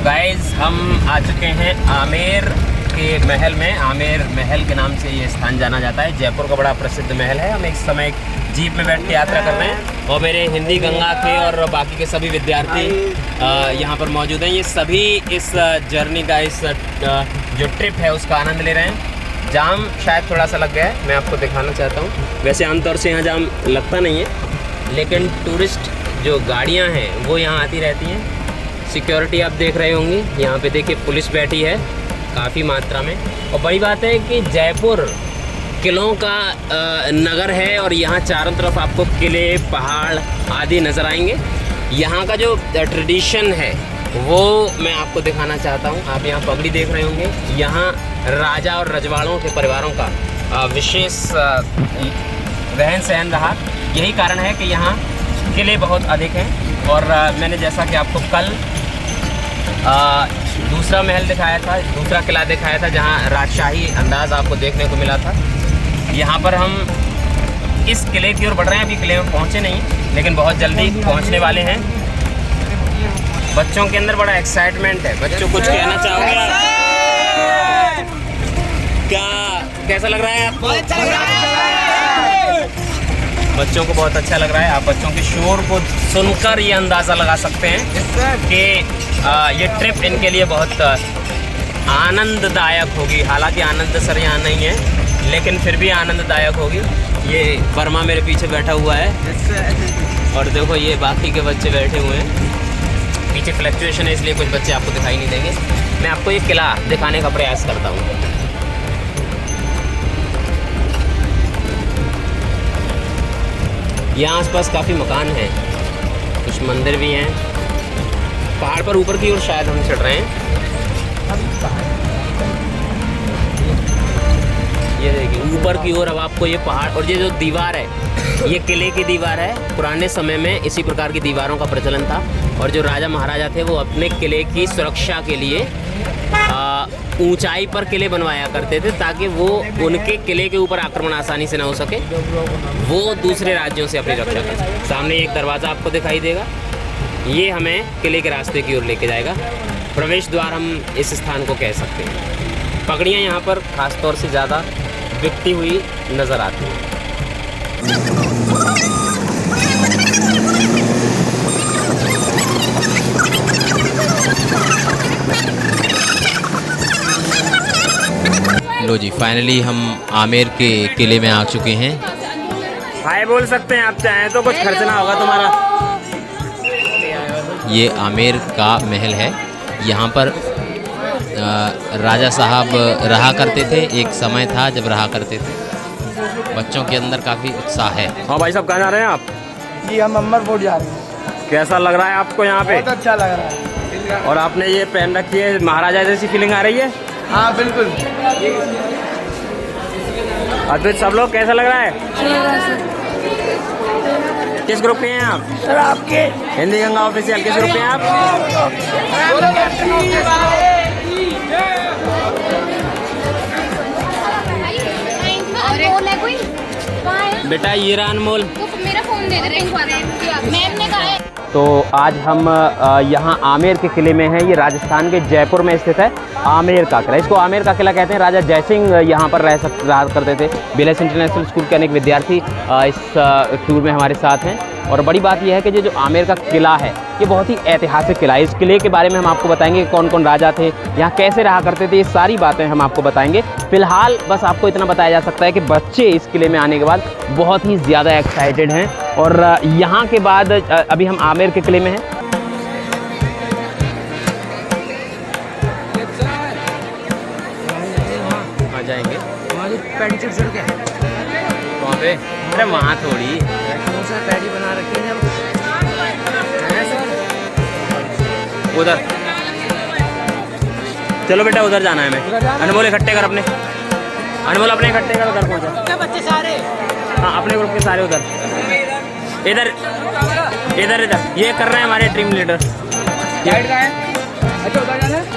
Guys हम आ चुके हैं आमेर के महल में। आमेर महल के नाम से ये स्थान जाना जाता है। जयपुर का बड़ा प्रसिद्ध महल है। हम इस समय एक जीप में बैठ के यात्रा कर रहे हैं और मेरे हिंदी गंगा के और बाकी के सभी विद्यार्थी यहाँ पर मौजूद हैं। ये सभी इस जर्नी का इस जो ट्रिप है उसका आनंद ले रहे हैं। जाम शायद थोड़ा सा लग गया है, मैं आपको दिखाना चाहता हूँ। वैसे आमतौर से यहाँ जाम लगता नहीं है, लेकिन टूरिस्ट जो गाड़ियाँ हैं वो यहाँ आती रहती हैं। सिक्योरिटी आप देख रहे होंगे, यहाँ पे देखिए पुलिस बैठी है काफ़ी मात्रा में। और बड़ी बात है कि जयपुर किलों का नगर है और यहाँ चारों तरफ आपको किले, पहाड़ आदि नज़र आएंगे। यहाँ का जो ट्रेडिशन है वो मैं आपको दिखाना चाहता हूँ। आप यहाँ पगड़ी देख रहे होंगे। यहाँ राजा और रजवाड़ों के परिवारों का विशेष रहन सहन रहा। यही कारण है कि यहाँ किले बहुत अधिक हैं। और मैंने जैसा कि आपको कल दूसरा महल दिखाया था, दूसरा किला दिखाया था जहाँ राजशाही अंदाज़ आपको देखने को मिला था। यहाँ पर हम इस किले की ओर बढ़ रहे हैं। अभी किले में पहुँचे नहीं, लेकिन बहुत जल्दी पहुँचने वाले हैं। बच्चों के अंदर बड़ा एक्साइटमेंट है। बच्चों कुछ कहना चाहोगे आप? क्या कैसा लग रहा है आपको? अच्छा लग रहा है। बच्चों को बहुत अच्छा लग रहा है। आप बच्चों के शोर को सुनकर ये अंदाज़ा लगा सकते हैं कि ये ट्रिप इनके लिए बहुत आनंददायक होगी। हालांकि आनंद सर यहाँ नहीं है, लेकिन फिर भी आनंददायक होगी। ये वर्मा मेरे पीछे बैठा हुआ है और देखो ये बाकी के बच्चे बैठे हुए हैं। पीछे फ्लक्चुएशन है इसलिए कुछ बच्चे आपको दिखाई नहीं देंगे। मैं आपको ये किला दिखाने का प्रयास करता हूँ। यहाँ आसपास काफ़ी मकान हैं, कुछ मंदिर भी हैं। पहाड़ पर ऊपर की ओर शायद हम चढ़ रहे हैं। ये देखिए ऊपर की ओर अब आपको ये पहाड़ और ये जो दीवार है ये किले की दीवार है। पुराने समय में इसी प्रकार की दीवारों का प्रचलन था और जो राजा महाराजा थे वो अपने किले की सुरक्षा के लिए ऊंचाई पर किले बनवाया करते थे ताकि वो उनके किले के ऊपर आक्रमण आसानी से ना हो सके, वो दूसरे राज्यों से अपनी रक्षा कर सके। सामने एक दरवाज़ा आपको दिखाई देगा, ये हमें किले के रास्ते की ओर लेके जाएगा। प्रवेश द्वार हम इस स्थान को कह सकते हैं। पगड़ियाँ यहाँ पर ख़ास तौर से ज़्यादा बिकती हुई नज़र आती हैं। लो जी, फाइनली हम आमेर के किले में आ चुके हैं। हाय बोल सकते हैं आप चाहें तो, कुछ खर्च ना होगा तुम्हारा। ये आमेर का महल है। यहाँ पर राजा साहब रहा करते थे। एक समय था जब रहा करते थे। बच्चों के अंदर काफ़ी उत्साह है। हाँ भाई साहब, कहाँ जा रहे हैं आप? जी हम अमर फोर्ट जा रहे हैं। कैसा लग रहा है आपको यहाँ पे? बहुत अच्छा लग रहा है। और आपने ये पहन रखी है, महाराजा जैसी फीलिंग आ रही है? हाँ बिल्कुल। अद्वैत, सब लोग कैसा लग रहा है? किस ग्रुप के हैं आप? सर आपके हिंदी गंगा ऑफिशियल किस ग्रुप के हैं आप? बेटा ये रहा अनमोल। मेरा फोन दे दे, मैम ने कहा है। तो आज हम यहाँ आमेर के किले में हैं। ये राजस्थान के जयपुर में स्थित है आमेर का किला। इसको आमेर का किला कहते हैं। राजा जयसिंह यहाँ पर रहा करते थे। बिलेस इंटरनेशनल स्कूल के अनेक विद्यार्थी इस टूर में हमारे साथ हैं। और बड़ी बात यह है कि जो आमेर का किला है ये बहुत ही ऐतिहासिक किला है। इस किले के बारे में हम आपको बताएंगे कौन कौन राजा थे, यहाँ कैसे रहा करते थे, ये सारी बातें हम आपको बताएंगे। फिलहाल बस आपको इतना बताया जा सकता है कि बच्चे इस किले में आने के बाद बहुत ही ज़्यादा एक्साइटेड हैं। और यहाँ के बाद अभी हम आमेर के किले में हैं। आ जाएंगे पैंट शर्ट क्या वहाँ पे? अरे वहाँ थोड़ी पैडी बना रखे हैं उधर। चलो बेटा उधर जाना है हमें। अनमोल इकट्ठे कर अपने, अनमोल अपने इकट्ठे कर, उधर पहुँचा। बच्चे सारे? हाँ अपने ग्रुप के सारे उधर। इधर इधर इधर ये कर रहे हैं हमारे टीम लीडर।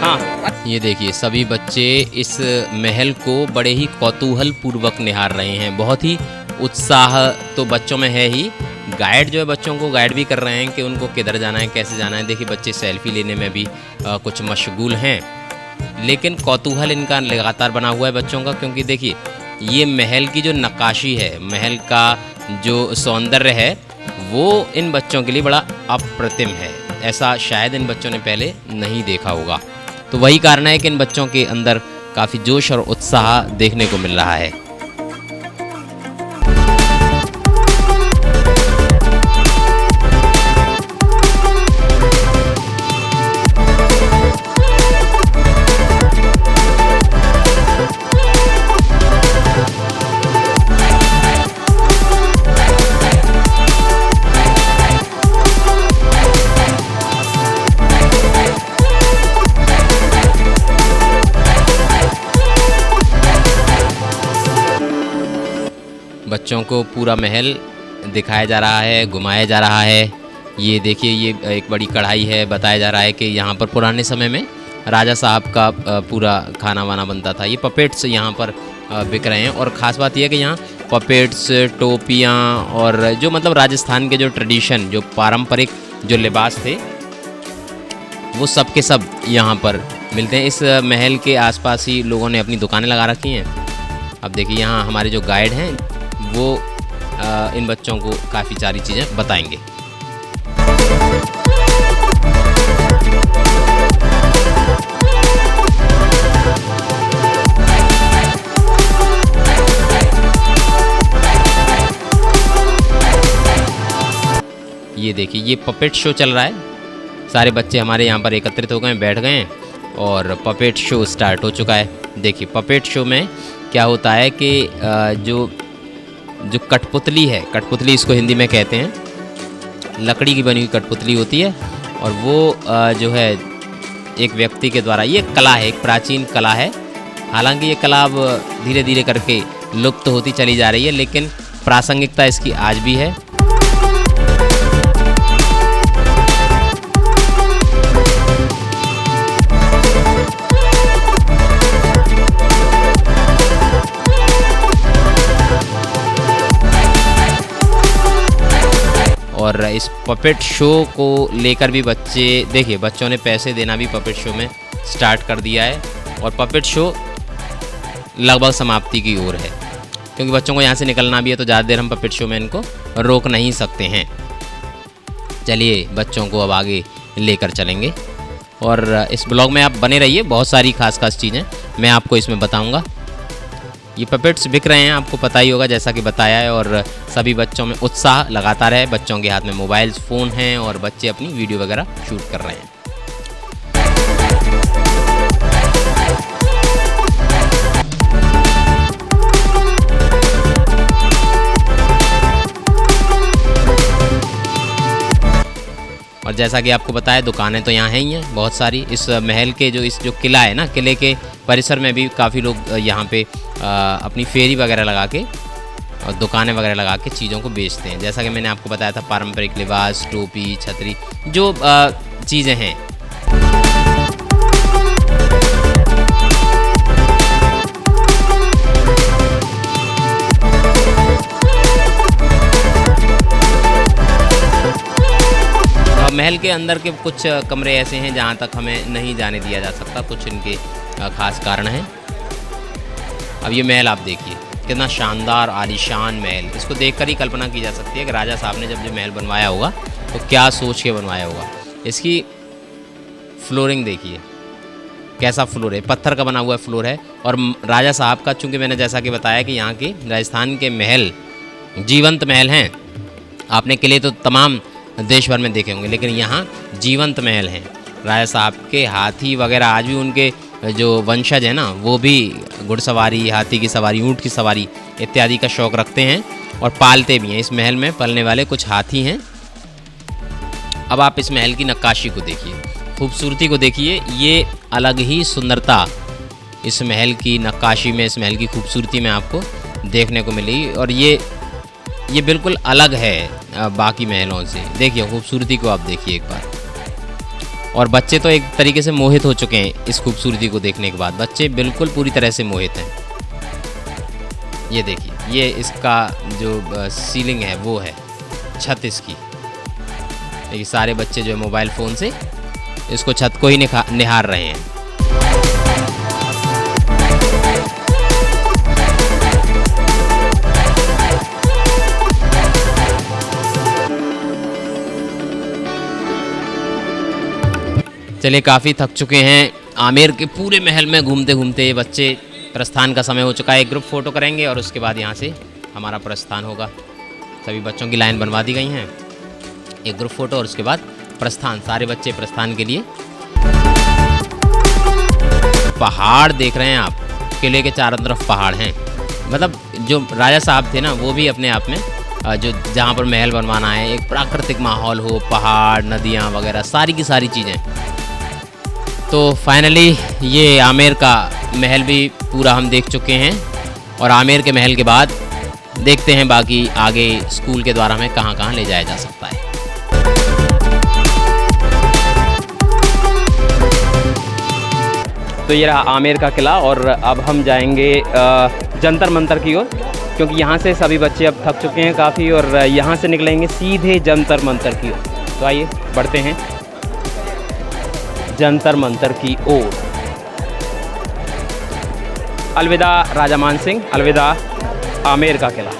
हाँ ये देखिए सभी बच्चे इस महल को बड़े ही कौतूहल पूर्वक निहार रहे हैं। बहुत ही उत्साह तो बच्चों में है ही, गाइड जो है बच्चों को गाइड भी कर रहे हैं कि उनको किधर जाना है, कैसे जाना है। देखिए बच्चे सेल्फी लेने में भी कुछ मशगूल हैं, लेकिन कौतूहल इनका लगातार बना हुआ है बच्चों का, क्योंकि देखिए ये महल की जो नक्काशी है, महल का जो सौंदर्य है, वो इन बच्चों के लिए बड़ा अप्रतिम है। ऐसा शायद इन बच्चों ने पहले नहीं देखा होगा। तो वही कारण है कि इन बच्चों के अंदर काफ़ी जोश और उत्साह देखने को मिल रहा है। बच्चों को पूरा महल दिखाया जा रहा है, घुमाया जा रहा है। ये देखिए ये एक बड़ी कढ़ाई है। बताया जा रहा है कि यहाँ पर पुराने समय में राजा साहब का पूरा खाना वाना बनता था। ये पपेट्स यहाँ पर बिक रहे हैं, और ख़ास बात यह है कि यहाँ पपेट्स, टोपियाँ और जो मतलब राजस्थान के जो ट्रेडिशन, जो पारंपरिक जो लिबास थे, वो सब के सब यहाँ पर मिलते हैं। इस महल के आसपास ही लोगों ने अपनी दुकानें लगा रखी हैं। अब देखिए यहाँ हमारे जो गाइड हैं वो इन बच्चों को काफ़ी सारी चीज़ें बताएंगे। ये देखिए ये पपेट शो चल रहा है। सारे बच्चे हमारे यहाँ पर एकत्रित हो गए, बैठ गए हैं और पपेट शो स्टार्ट हो चुका है। देखिए पपेट शो में क्या होता है कि जो कठपुतली है, कठपुतली इसको हिंदी में कहते हैं, लकड़ी की बनी हुई कठपुतली होती है, और वो जो है एक व्यक्ति के द्वारा, ये कला है, एक प्राचीन कला है। हालांकि ये कला अब धीरे धीरे करके लुप्त होती चली जा रही है, लेकिन प्रासंगिकता इसकी आज भी है। और इस पपेट शो को लेकर भी बच्चे, देखिए बच्चों ने पैसे देना भी पपेट शो में स्टार्ट कर दिया है, और पपेट शो लगभग समाप्ति की ओर है, क्योंकि बच्चों को यहाँ से निकलना भी है, तो ज़्यादा देर हम पपेट शो में इनको रोक नहीं सकते हैं। चलिए बच्चों को अब आगे लेकर चलेंगे, और इस ब्लॉग में आप बने रहिए। बहुत सारी खास चीज़ें मैं आपको इसमें बताऊँगा। ये पपेट्स बिक रहे हैं, आपको पता ही होगा जैसा कि बताया है, और सभी बच्चों में उत्साह लगातार है। बच्चों के हाथ में मोबाइल फ़ोन हैं और बच्चे अपनी वीडियो वगैरह शूट कर रहे हैं। और जैसा कि आपको बताया, दुकानें तो यहाँ हैं ही हैं बहुत सारी। इस महल के जो किला है ना, किले के परिसर में भी काफ़ी लोग यहाँ पे अपनी फेरी वगैरह लगा के और दुकानें वगैरह लगा के चीज़ों को बेचते हैं। जैसा कि मैंने आपको बताया था, पारंपरिक लिबास, टोपी, छतरी, जो चीज़ें हैं। महल के अंदर के कुछ कमरे ऐसे हैं जहाँ तक हमें नहीं जाने दिया जा सकता, कुछ इनके खास कारण हैं। अब ये महल आप देखिए, कितना शानदार आलीशान महल। इसको देखकर ही कल्पना की जा सकती है कि राजा साहब ने जब जो महल बनवाया होगा तो क्या सोच के बनवाया होगा। इसकी फ्लोरिंग देखिए, कैसा फ्लोर है, पत्थर का बना हुआ फ्लोर है। और राजा साहब का, चूँकि मैंने जैसा कि बताया कि यहाँ के राजस्थान के महल जीवंत महल हैं। आपने किले तो तमाम देश भर में देखे होंगे, लेकिन यहाँ जीवंत महल हैं। राजा साहब के हाथी वगैरह आज भी उनके जो वंशज हैं ना, वो भी घुड़सवारी, हाथी की सवारी, ऊँट की सवारी इत्यादि का शौक़ रखते हैं और पालते भी हैं। इस महल में पलने वाले कुछ हाथी हैं। अब आप इस महल की नक्काशी को देखिए, खूबसूरती को देखिए। ये अलग ही सुंदरता इस महल की नक्काशी में, इस महल की खूबसूरती में आपको देखने को मिली। और ये बिल्कुल अलग है बाकी महलों से। देखिए खूबसूरती को आप देखिए एक बार। और बच्चे तो एक तरीके से मोहित हो चुके हैं इस खूबसूरती को देखने के बाद। बच्चे बिल्कुल पूरी तरह से मोहित हैं। ये देखिए, ये इसका जो सीलिंग है वो है, छत इसकी। ये सारे बच्चे जो है मोबाइल फ़ोन से इसको छत को ही निहार रहे हैं। चलिए, काफ़ी थक चुके हैं। आमेर के पूरे महल में घूमते घूमते ये बच्चे, प्रस्थान का समय हो चुका है। एक ग्रुप फ़ोटो करेंगे और उसके बाद यहाँ से हमारा प्रस्थान होगा। सभी बच्चों की लाइन बनवा दी गई हैं। एक ग्रुप फ़ोटो और उसके बाद प्रस्थान, सारे बच्चे प्रस्थान के लिए। पहाड़ देख रहे हैं आप, किले के चारों तरफ पहाड़ हैं। मतलब जो राजा साहब थे ना, वो भी अपने आप में जो जहाँ पर महल बनवाना है, एक प्राकृतिक माहौल हो, पहाड़, नदियाँ वगैरह सारी की सारी चीज़ें। तो फाइनली ये आमेर का महल भी पूरा हम देख चुके हैं और आमेर के महल के बाद देखते हैं बाकी आगे स्कूल के द्वारा हमें कहाँ कहाँ ले जाया जा सकता है। तो ये रहा आमेर का किला और अब हम जाएंगे जंतर मंतर की ओर, क्योंकि यहाँ से सभी बच्चे अब थक चुके हैं काफ़ी और यहाँ से निकलेंगे सीधे जंतर मंतर की ओर। तो आइए बढ़ते हैं जंतर मंतर की ओर। अलविदा राजा मान सिंह, अलविदा आमेर का किला।